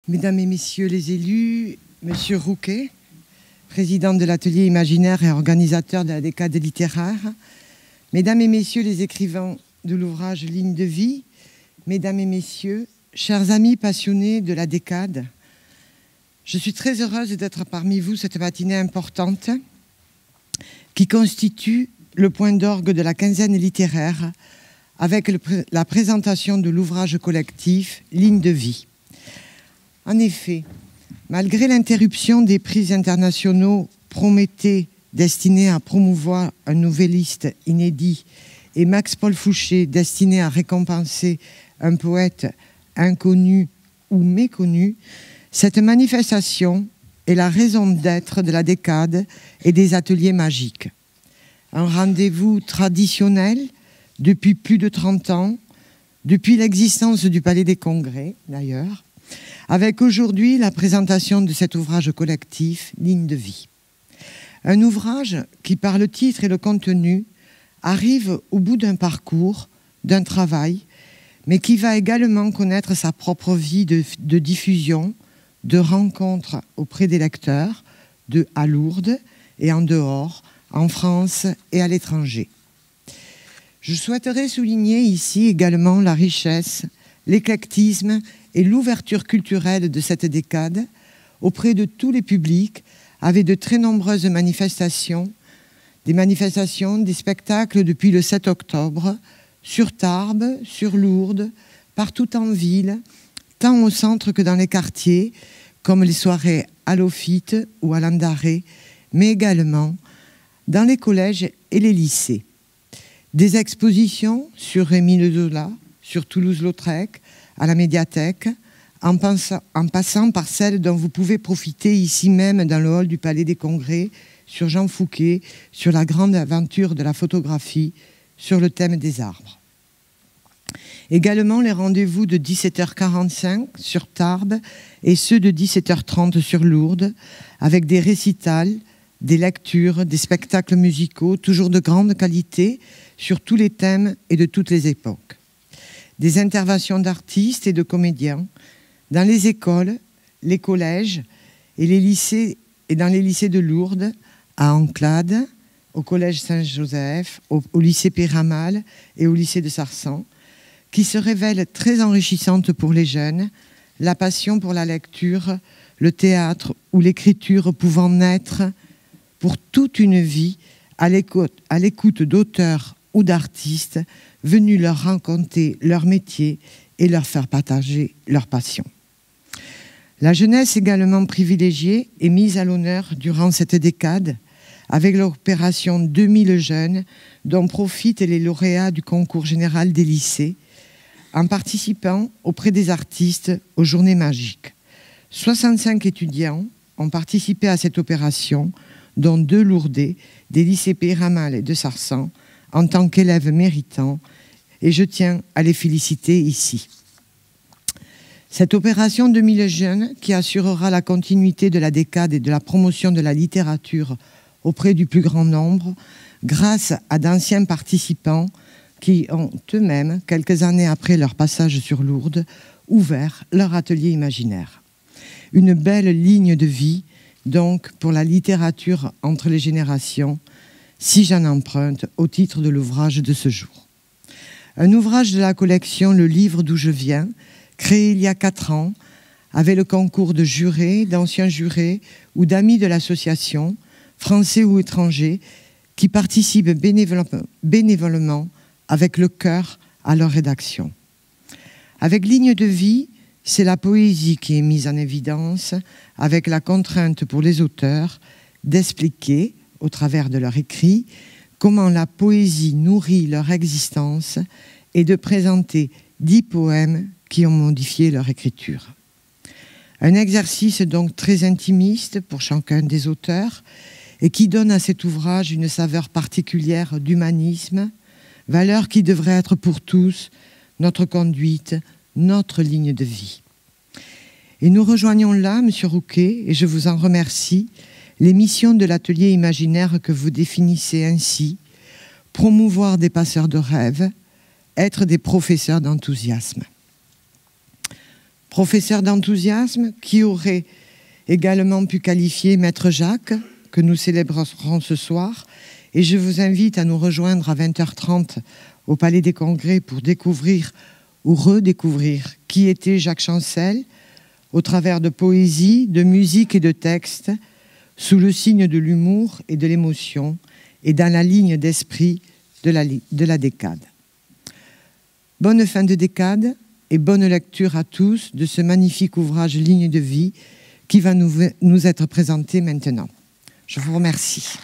Mesdames et messieurs les élus, monsieur Rouquet, président de l'atelier imaginaire et organisateur de la décade littéraire, mesdames et messieurs les écrivains de l'ouvrage Ligne de vie, mesdames et messieurs, chers amis passionnés de la décade, je suis très heureuse d'être parmi vous cette matinée importante qui constitue le point d'orgue de la quinzaine littéraire avec la présentation de l'ouvrage collectif Ligne de vie. En effet, malgré l'interruption des prix internationaux Prométhée destinés à promouvoir un nouvelliste inédit et Max-Paul Fouché destiné à récompenser un poète inconnu ou méconnu, cette manifestation est la raison d'être de la décade et des ateliers magiques. Un rendez-vous traditionnel depuis plus de 30 ans, depuis l'existence du Palais des Congrès d'ailleurs, avec aujourd'hui la présentation de cet ouvrage collectif, Ligne de vie. Un ouvrage qui, par le titre et le contenu, arrive au bout d'un parcours, d'un travail, mais qui va également connaître sa propre vie de diffusion, de rencontres auprès des lecteurs, à Lourdes et en dehors, en France et à l'étranger. Je souhaiterais souligner ici également la richesse, l'éclectisme et l'ouverture culturelle de cette décade auprès de tous les publics avec de très nombreuses manifestations, des spectacles depuis le 7 octobre, sur Tarbes, sur Lourdes, partout en ville, tant au centre que dans les quartiers, comme les soirées à l'Ophyte ou à l'Andaré, mais également dans les collèges et les lycées. Des expositions sur Émile Zola, sur Toulouse-Lautrec, à la médiathèque, en passant par celles dont vous pouvez profiter ici même dans le hall du Palais des Congrès, sur Jean Fouquet, sur la grande aventure de la photographie, sur le thème des arbres. Également les rendez-vous de 17h45 sur Tarbes et ceux de 17h30 sur Lourdes, avec des récitals, des lectures, des spectacles musicaux, toujours de grande qualité, sur tous les thèmes et de toutes les époques. Des interventions d'artistes et de comédiens dans les écoles, les collèges et les lycées, et dans les lycées de Lourdes, à Enclade, au collège Saint-Joseph, au lycée Péramal et au lycée de Sarsan, qui se révèlent très enrichissantes pour les jeunes, la passion pour la lecture, le théâtre ou l'écriture pouvant naître pour toute une vie à l'écoute d'auteurs ou d'artistes venus leur raconter leur métier et leur faire partager leur passion. La jeunesse également privilégiée est mise à l'honneur durant cette décade avec l'opération 2000 jeunes dont profitent les lauréats du concours général des lycées en participant auprès des artistes aux Journées magiques. 65 étudiants ont participé à cette opération, dont 2 Lourdais, des lycées Péramal et de Sarsan, en tant qu'élèves méritants, et je tiens à les féliciter ici. Cette opération 2000 jeunes, qui assurera la continuité de la décade et de la promotion de la littérature auprès du plus grand nombre, grâce à d'anciens participants qui ont eux-mêmes, quelques années après leur passage sur Lourdes, ouvert leur atelier imaginaire. Une belle ligne de vie, donc, pour la littérature entre les générations, si j'en emprunte au titre de l'ouvrage de ce jour. Un ouvrage de la collection Le Livre d'où je viens, créé il y a 4 ans, avec le concours de jurés, d'anciens jurés ou d'amis de l'association, français ou étrangers, qui participent bénévolement avec le cœur à leur rédaction. Avec Ligne de vie, c'est la poésie qui est mise en évidence, avec la contrainte pour les auteurs d'expliquer, au travers de leur écrit, comment la poésie nourrit leur existence et de présenter 10 poèmes qui ont modifié leur écriture. Un exercice donc très intimiste pour chacun des auteurs et qui donne à cet ouvrage une saveur particulière d'humanisme, valeur qui devrait être pour tous notre conduite, notre ligne de vie. Et nous rejoignons là, Monsieur Rouquet, et je vous en remercie, les missions de l'atelier imaginaire que vous définissez ainsi, promouvoir des passeurs de rêves, être des professeurs d'enthousiasme. Professeur d'enthousiasme, qui aurait également pu qualifier Maître Jacques, que nous célébrerons ce soir. Et je vous invite à nous rejoindre à 20h30 au Palais des Congrès pour découvrir ou redécouvrir qui était Jacques Chancel, au travers de poésie, de musique et de textes, sous le signe de l'humour et de l'émotion, et dans la ligne d'esprit de la décade. Bonne fin de décade et bonne lecture à tous de ce magnifique ouvrage Ligne de vie qui va nous être présenté maintenant. Je vous remercie.